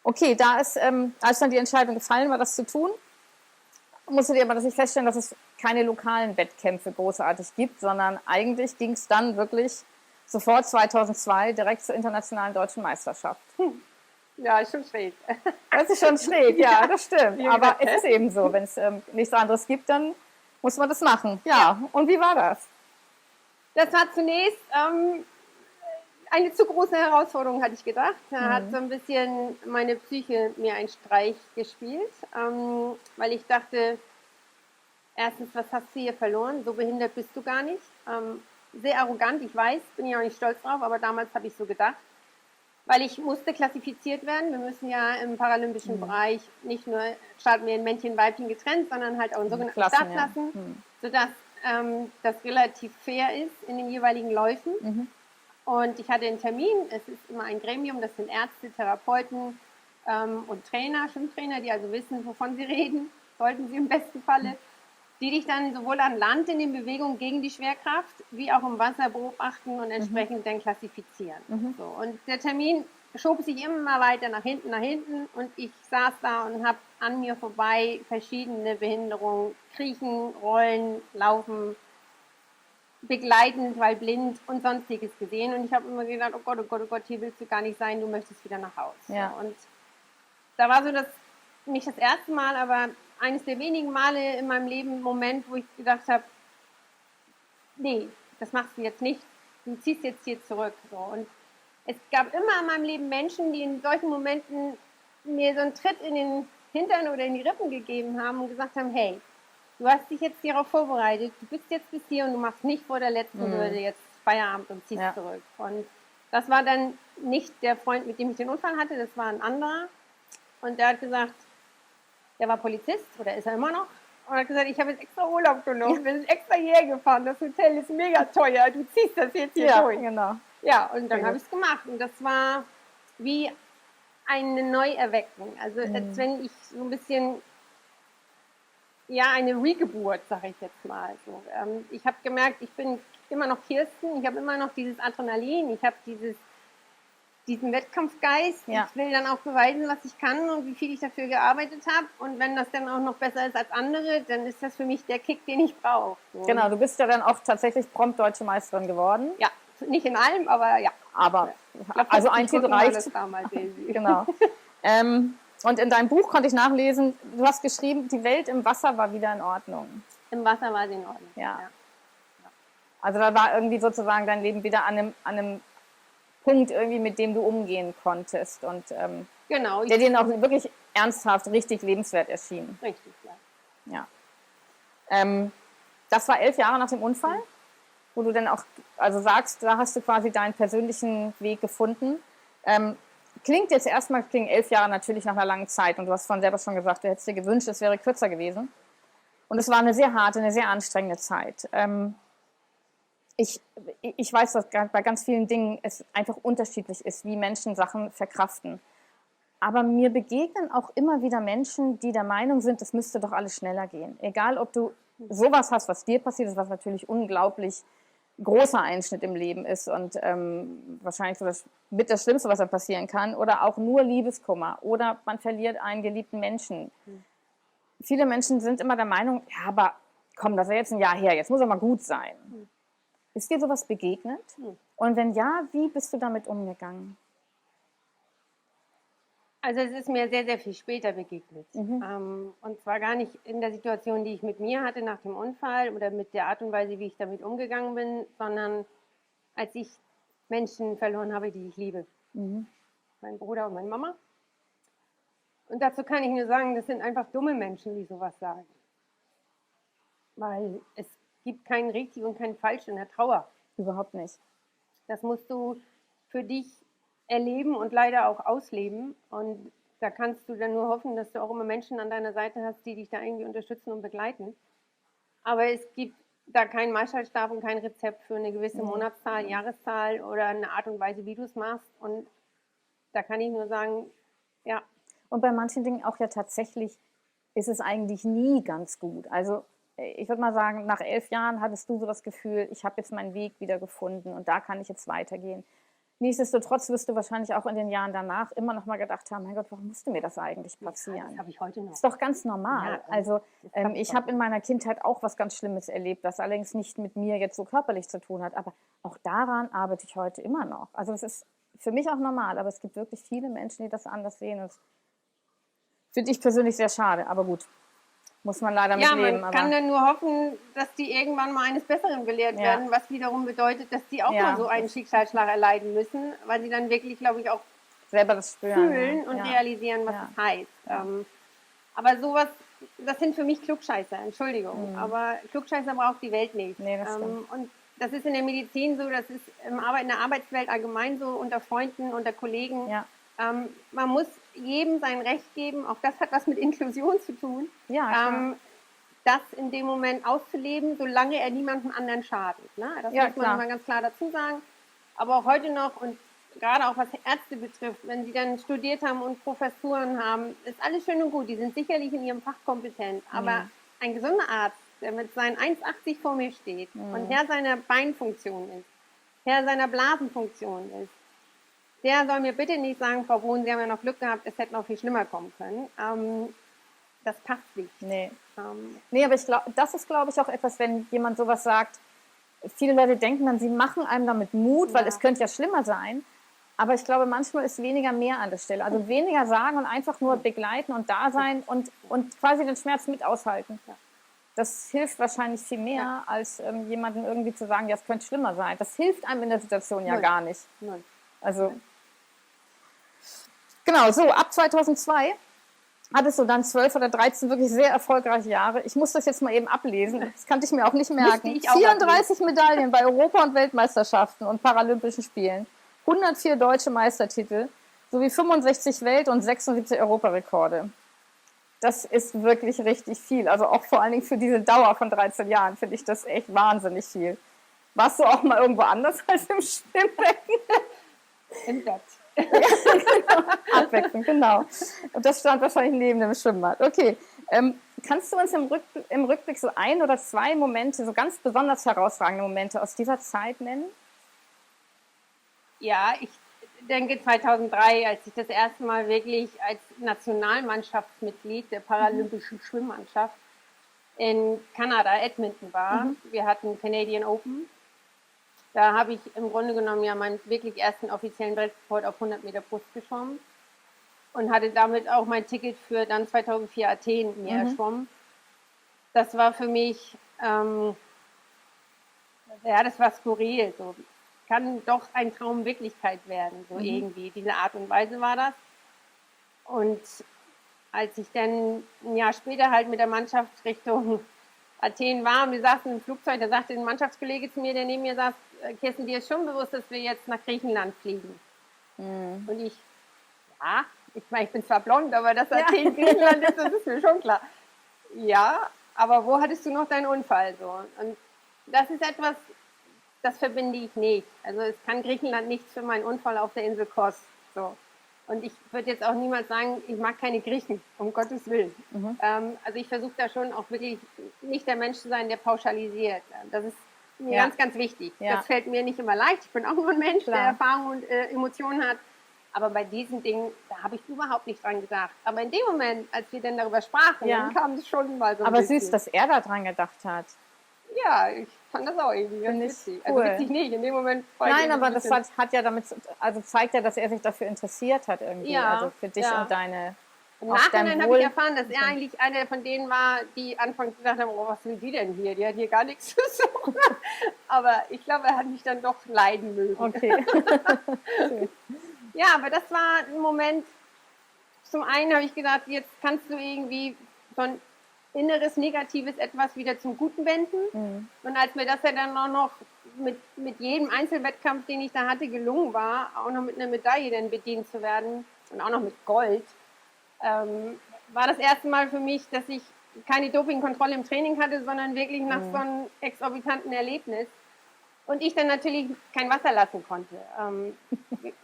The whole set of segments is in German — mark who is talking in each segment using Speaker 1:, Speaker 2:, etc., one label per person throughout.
Speaker 1: Okay, da ist, als dann die Entscheidung gefallen war, das zu tun, musst du dir aber natürlich feststellen, dass es keine lokalen Wettkämpfe großartig gibt, sondern eigentlich ging es dann wirklich sofort 2002 direkt zur internationalen deutschen Meisterschaft.
Speaker 2: Ja, ist schon schräg.
Speaker 1: Das ist schon schräg, ja, das stimmt.
Speaker 2: Wie
Speaker 1: Aber
Speaker 2: gesagt,
Speaker 1: es ist eben so, wenn es nichts anderes gibt, dann muss man das machen. Ja, und wie war das?
Speaker 2: Das war zunächst eine zu große Herausforderung, hatte ich gedacht. Da hat so ein bisschen meine Psyche mir einen Streich gespielt, weil ich dachte, erstens, was hast du hier verloren? So behindert bist du gar nicht. Sehr arrogant, ich weiß, bin ich auch nicht stolz drauf, aber damals habe ich so gedacht. Weil ich musste klassifiziert werden. Wir müssen ja im paralympischen Bereich nicht nur starten wir in Männchen, Weibchen getrennt, sondern halt auch in sogenannten Startklassen, sodass das relativ fair ist in den jeweiligen Läufen. Und ich hatte einen Termin. Es ist immer ein Gremium, das sind Ärzte, Therapeuten und Trainer, Schwimmtrainer, die also wissen, wovon sie reden, sollten sie im besten Falle, die dich dann sowohl an Land in den Bewegungen gegen die Schwerkraft wie auch im Wasser beobachten und entsprechend dann klassifizieren. So, und der Termin schob sich immer weiter nach hinten und ich saß da und habe an mir vorbei verschiedene Behinderungen, Kriechen, Rollen, Laufen, begleitend, weil blind und sonstiges gesehen und ich habe immer gedacht, oh Gott, hier willst du gar nicht sein, du möchtest wieder nach Hause.
Speaker 1: Ja.
Speaker 2: Und da war so nicht das erste Mal, aber eines der wenigen Male in meinem Leben Moment, wo ich gedacht habe, nee, das machst du jetzt nicht, du ziehst jetzt hier zurück. So. Und es gab immer in meinem Leben Menschen, die in solchen Momenten mir so einen Tritt in den Hintern oder in die Rippen gegeben haben und gesagt haben, hey, du hast dich jetzt hierauf vorbereitet, du bist jetzt bis hier und du machst nicht vor der letzten Hürde jetzt Feierabend und ziehst zurück. Und das war dann nicht der Freund, mit dem ich den Unfall hatte, das war ein anderer. Und der hat gesagt, der war Polizist oder ist er immer noch. Und hat gesagt, ich habe jetzt extra Urlaub genommen, wir sind extra hierher gefahren, das Hotel ist mega teuer, du ziehst das jetzt hier durch.
Speaker 1: Genau.
Speaker 2: Ja, und dann habe ich es gemacht. Und das war wie eine Neuerweckung. Also als wenn ich so ein bisschen, ja, eine Regeburt, sage ich jetzt mal. So, ich habe gemerkt, ich bin immer noch Kirsten, ich habe immer noch dieses Adrenalin, ich habe diesen Wettkampfgeist.
Speaker 1: Ja.
Speaker 2: Ich will dann auch beweisen, was ich kann und wie viel ich dafür gearbeitet habe. Und wenn das dann auch noch besser ist als andere, dann ist das für mich der Kick, den ich brauche. So.
Speaker 1: Genau, du bist ja dann auch tatsächlich prompt deutsche Meisterin geworden.
Speaker 2: Ja, nicht in allem, aber ja.
Speaker 1: Aber,
Speaker 2: glaub,
Speaker 1: also ein Titel reicht.
Speaker 2: Damals,
Speaker 1: genau. Und in deinem Buch konnte ich nachlesen, du hast geschrieben, die Welt im Wasser war wieder in Ordnung.
Speaker 2: Im Wasser war sie in Ordnung.
Speaker 1: Ja. Also da war irgendwie sozusagen dein Leben wieder an einem Punkt irgendwie, mit dem du umgehen konntest und
Speaker 2: genau,
Speaker 1: der dir auch wirklich ernsthaft richtig lebenswert erschien.
Speaker 2: Richtig, ja.
Speaker 1: Das war 11 Jahre nach dem Unfall, wo du dann auch, also sagst, da hast du quasi deinen persönlichen Weg gefunden. Klingt jetzt erstmal, klingen 11 Jahre natürlich nach einer langen Zeit und du hast vorhin selber schon gesagt, du hättest dir gewünscht, es wäre kürzer gewesen. Und es war eine sehr harte, eine sehr anstrengende Zeit. Ich weiß, dass bei ganz vielen Dingen es einfach unterschiedlich ist, wie Menschen Sachen verkraften. Aber mir begegnen auch immer wieder Menschen, die der Meinung sind, das müsste doch alles schneller gehen. Egal, ob du sowas hast, was dir passiert ist, was natürlich unglaublich großer Einschnitt im Leben ist und wahrscheinlich so mit das Schlimmste, was dann passieren kann, oder auch nur Liebeskummer oder man verliert einen geliebten Menschen. Viele Menschen sind immer der Meinung, ja, aber komm, das ist ja jetzt ein Jahr her, jetzt muss er mal gut sein. Ist dir sowas begegnet? Und wenn ja, wie bist du damit umgegangen?
Speaker 2: Also es ist mir sehr, sehr viel später begegnet. Und zwar gar nicht in der Situation, die ich mit mir hatte nach dem Unfall oder mit der Art und Weise, wie ich damit umgegangen bin, sondern als ich Menschen verloren habe, die ich liebe. Mein Bruder und meine Mama. Und dazu kann ich nur sagen, das sind einfach dumme Menschen, die sowas sagen. Weil es gibt kein richtig und kein falsch in der Trauer.
Speaker 1: Überhaupt nicht.
Speaker 2: Das musst du für dich erleben und leider auch ausleben. Und da kannst du dann nur hoffen, dass du auch immer Menschen an deiner Seite hast, die dich da irgendwie unterstützen und begleiten. Aber es gibt da keinen Marschallstab und kein Rezept für eine gewisse Monatszahl, Jahreszahl oder eine Art und Weise, wie du es machst. Und da kann ich nur sagen, ja.
Speaker 1: Und bei manchen Dingen auch ja tatsächlich ist es eigentlich nie ganz gut. Also ich würde mal sagen, nach 11 Jahren hattest du so das Gefühl, ich habe jetzt meinen Weg wieder gefunden und da kann ich jetzt weitergehen. Nichtsdestotrotz wirst du wahrscheinlich auch in den Jahren danach immer noch mal gedacht haben, mein Gott, warum musste mir das eigentlich passieren?
Speaker 2: Ja, das habe ich heute noch.
Speaker 1: Das ist doch ganz normal.
Speaker 2: Ja,
Speaker 1: also ich habe in meiner Kindheit auch was ganz Schlimmes erlebt, das allerdings nicht mit mir jetzt so körperlich zu tun hat. Aber auch daran arbeite ich heute immer noch. Also es ist für mich auch normal, aber es gibt wirklich viele Menschen, die das anders sehen. Und das finde ich persönlich sehr schade, aber gut. Muss man leider mit leben.
Speaker 2: Ja, man kann dann nur hoffen, dass die irgendwann mal eines Besseren belehrt werden, was wiederum bedeutet, dass die auch mal so einen Schicksalsschlag erleiden müssen, weil sie dann wirklich, glaube ich, auch
Speaker 1: selber das spüren,
Speaker 2: fühlen und realisieren, was das heißt. Aber sowas, das sind für mich Klugscheißer, Entschuldigung, aber Klugscheißer braucht die Welt nicht.
Speaker 1: Nee, das stimmt.
Speaker 2: Und das ist in der Medizin so, das ist in der Arbeitswelt allgemein so, unter Freunden, unter Kollegen.
Speaker 1: Ja.
Speaker 2: Man muss jedem sein Recht geben, auch das hat was mit Inklusion zu tun, das in dem Moment auszuleben, solange er niemandem anderen schadet. Ne? Das muss man mal ganz klar dazu sagen. Aber auch heute noch und gerade auch was Ärzte betrifft, wenn sie dann studiert haben und Professuren haben, ist alles schön und gut, die sind sicherlich in ihrem Fach kompetent, aber ein gesunder Arzt, der mit seinen 1,80 vor mir steht und Herr seiner Beinfunktion ist, Herr seiner Blasenfunktion ist, der soll mir bitte nicht sagen, Frau Bohn, Sie haben ja noch Glück gehabt, es hätte noch viel schlimmer kommen können. Das passt nicht.
Speaker 1: Nee, aber das ist, glaube ich, auch etwas, wenn jemand sowas sagt, viele Leute denken dann, sie machen einem damit Mut, weil es könnte ja schlimmer sein. Aber ich glaube, manchmal ist weniger mehr an der Stelle. Also weniger sagen und einfach nur begleiten und da sein und quasi den Schmerz mit aushalten. Das hilft wahrscheinlich viel mehr, als jemandem irgendwie zu sagen, ja, es könnte schlimmer sein. Das hilft einem in der Situation ja gar nicht.
Speaker 2: Nein.
Speaker 1: Also, genau, so ab 2002 hattest du dann 12 oder 13 wirklich sehr erfolgreiche Jahre. Ich muss das jetzt mal eben ablesen, das kannte ich mir auch nicht merken. 34 Medaillen bei Europa- und Weltmeisterschaften und Paralympischen Spielen, 104 deutsche Meistertitel sowie 65 Welt- und 76 Europarekorde. Das ist wirklich richtig viel. Also auch vor allen Dingen für diese Dauer von 13 Jahren finde ich das echt wahnsinnig viel. Warst du auch mal irgendwo anders als im Schwimmbecken?
Speaker 2: Im Bett.
Speaker 1: Ja, genau. Abwechselnd, genau. Und das stand wahrscheinlich neben dem Schwimmbad. Okay. Kannst du uns im Rückblick so ein oder zwei Momente, so ganz besonders herausragende Momente aus dieser Zeit nennen?
Speaker 2: Ja, ich denke 2003, als ich das erste Mal wirklich als Nationalmannschaftsmitglied der paralympischen Schwimmmannschaft in Kanada, Edmonton war. Wir hatten Canadian Open. Da habe ich im Grunde genommen ja meinen wirklich ersten offiziellen Weltrekord auf 100 Meter Brust geschwommen und hatte damit auch mein Ticket für dann 2004 Athen mir erschwommen. Das war für mich, das war skurril. So. Kann doch ein Traum Wirklichkeit werden, so irgendwie. Diese Art und Weise war das. Und als ich dann ein Jahr später halt mit der Mannschaft Richtung Athen war und wir saßen im Flugzeug, da sagte ein Mannschaftskollege zu mir, der neben mir saß, Kirsten, dir ist schon bewusst, dass wir jetzt nach Griechenland fliegen. Und ich meine, ich bin zwar blond, aber dass Athen Griechenland ist, das ist mir schon klar. Ja, aber wo hattest du noch deinen Unfall? So? Und das ist etwas, das verbinde ich nicht. Also es kann Griechenland nichts für meinen Unfall auf der Insel Kos. So. Und ich würde jetzt auch niemals sagen, ich mag keine Griechen, um Gottes Willen. Also ich versuche da schon auch wirklich nicht der Mensch zu sein, der pauschalisiert. Das ist mir ganz, ganz wichtig. Das fällt mir nicht immer leicht. Ich bin auch nur ein Mensch, der Erfahrung und Emotionen hat. Aber bei diesen Dingen, da habe ich überhaupt nicht dran gedacht. Aber in dem Moment, als wir dann darüber sprachen, dann kam es schon mal so ein bisschen.
Speaker 1: Aber süß, dass er da dran gedacht hat.
Speaker 2: Ja, ich fand das auch irgendwie ganz witzig.
Speaker 1: Cool.
Speaker 2: Also witzig nicht, in dem Moment.
Speaker 1: Nein, aber das hat ja damit, also zeigt ja, dass er sich dafür interessiert hat irgendwie. Ja, also für dich und deine.
Speaker 2: Im Nachhinein habe ich erfahren, dass er eigentlich einer von denen war, die anfangs gesagt haben, oh, was will die denn hier? Die hat hier gar nichts zu suchen. Aber ich glaube, er hat mich dann doch leiden mögen.
Speaker 1: Okay.
Speaker 2: Ja, aber das war ein Moment, zum einen habe ich gedacht, jetzt kannst du irgendwie so ein inneres, negatives etwas wieder zum Guten wenden. Und als mir das ja dann auch noch mit jedem Einzelwettkampf, den ich da hatte, gelungen war, auch noch mit einer Medaille dann bedient zu werden und auch noch mit Gold, war das erste Mal für mich, dass ich keine Dopingkontrolle im Training hatte, sondern wirklich nach so einem exorbitanten Erlebnis. Und ich dann natürlich kein Wasser lassen konnte.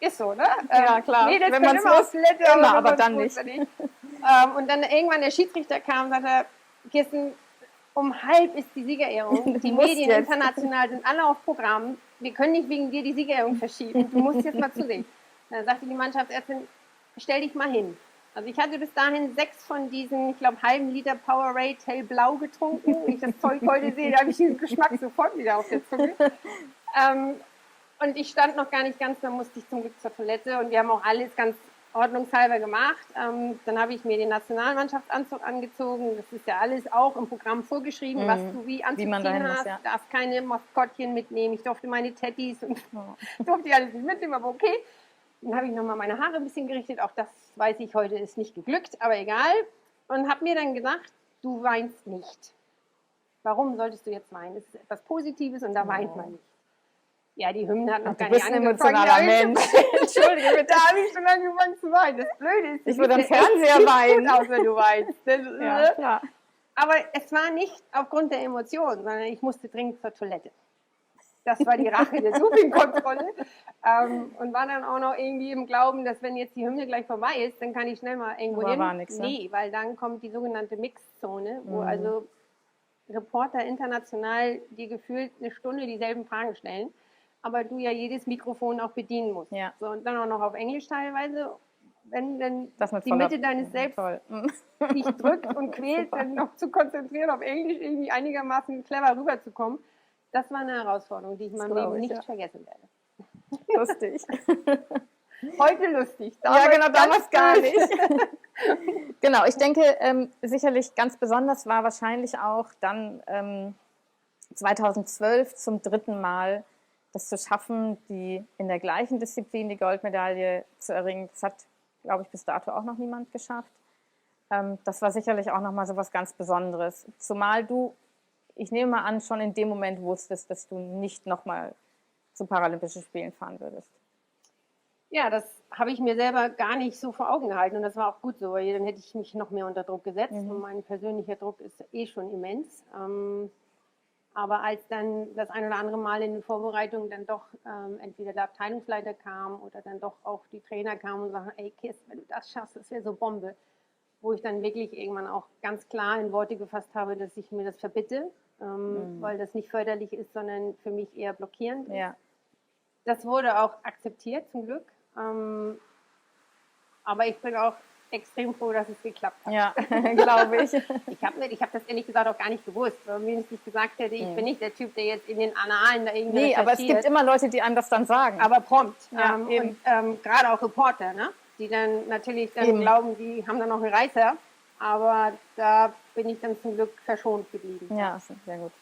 Speaker 2: Ist so, ne?
Speaker 1: Ja, klar.
Speaker 2: Nee, das
Speaker 1: wenn man es muss,
Speaker 2: Toilette,
Speaker 1: aber dann nicht.
Speaker 2: Und dann irgendwann der Schiedsrichter kam und sagte, Kirsten, um halb ist die Siegerehrung. Die Medien international sind alle auf Programm. wir können nicht wegen dir die Siegerehrung verschieben. Du musst jetzt mal zusehen. Dann sagte die Mannschaftsärztin, stell dich mal hin. Also ich hatte bis dahin 6 von diesen, ich glaube, halben Liter Powerade hellblau getrunken. Wenn ich das Zeug heute sehe, da habe ich diesen Geschmack sofort wieder auf der Zunge. Und ich stand noch gar nicht ganz, dann musste ich zum Glück zur Toilette und wir haben auch alles ganz ordnungshalber gemacht. Dann habe ich mir den Nationalmannschaftsanzug angezogen. Das ist ja alles auch im Programm vorgeschrieben, was du wie anzuziehen hast. Du darfst keine Maskottchen mitnehmen. Ich durfte meine Teddys und durfte ich alles nicht mitnehmen, aber okay. Dann habe ich nochmal meine Haare ein bisschen gerichtet. Auch das weiß ich heute, ist nicht geglückt, aber egal. Und habe mir dann gedacht, du weinst nicht. Warum solltest du jetzt weinen? Das ist etwas Positives und da weint man nicht. Ja, die Hymne hat noch gar nicht angefangen.
Speaker 1: Emotionaler Mensch.
Speaker 2: Entschuldige, da habe ich schon angefangen zu weinen. Das Blöde ist,
Speaker 1: ich würde am Fernseher weinen.
Speaker 2: Gut aus, wenn du weinst.
Speaker 1: Ja, klar.
Speaker 2: Aber es war nicht aufgrund der Emotionen, sondern ich musste dringend zur Toilette. Das war die Rache der Dopingkontrolle. Und war dann auch noch irgendwie im Glauben, dass wenn jetzt die Hymne gleich vorbei ist, dann kann ich schnell mal irgendwo hin.
Speaker 1: War nix,
Speaker 2: nee, weil dann kommt die sogenannte Mixzone, wo also Reporter international dir gefühlt eine Stunde dieselben Fragen stellen, aber du ja jedes Mikrofon auch bedienen musst.
Speaker 1: Ja.
Speaker 2: So, und dann auch noch auf Englisch teilweise. Wenn dann die
Speaker 1: Mitte
Speaker 2: Mitte deines Selbst dich drückt und quält, dann noch zu konzentrieren, auf Englisch irgendwie einigermaßen clever rüberzukommen. Das war eine Herausforderung, die ich in meinem Leben nicht vergessen werde.
Speaker 1: Lustig.
Speaker 2: Heute lustig.
Speaker 1: Ja, genau, damals gar nicht. Genau, ich denke, sicherlich ganz besonders war wahrscheinlich auch dann 2012 zum 3. Mal das zu schaffen, in der gleichen Disziplin die Goldmedaille zu erringen. Das hat, glaube ich, bis dato auch noch niemand geschafft. Das war sicherlich auch nochmal so was ganz Besonderes. Zumal du, ich nehme mal an, schon in dem Moment wusstest, dass du nicht nochmal zu Paralympischen Spielen fahren würdest.
Speaker 2: Ja, das habe ich mir selber gar nicht so vor Augen gehalten und das war auch gut so, weil dann hätte ich mich noch mehr unter Druck gesetzt und mein persönlicher Druck ist schon immens. Aber als dann das ein oder andere Mal in den Vorbereitungen dann doch entweder der Abteilungsleiter kam oder dann doch auch die Trainer kamen und sagten, ey Kiss, wenn du das schaffst, das wäre so Bombe. Wo ich dann wirklich irgendwann auch ganz klar in Worte gefasst habe, dass ich mir das verbitte, weil das nicht förderlich ist, sondern für mich eher blockierend ist.
Speaker 1: Ja. Das
Speaker 2: wurde auch akzeptiert, zum Glück. Aber ich bin auch extrem froh, dass es geklappt hat.
Speaker 1: Ja, glaube ich.
Speaker 2: Ich hab das ehrlich gesagt auch gar nicht gewusst. Wenn ich nicht gesagt hätte, ich bin nicht der Typ, der jetzt in den Annalen da irgendwie recherchiert.
Speaker 1: Aber es gibt immer Leute, die einem das dann sagen.
Speaker 2: Aber prompt.
Speaker 1: Ja,
Speaker 2: und gerade auch Reporter, ne? Die dann natürlich dann glauben, die haben dann noch einen Reißer. Aber da bin ich dann zum Glück verschont geblieben.
Speaker 1: Ja, sehr gut.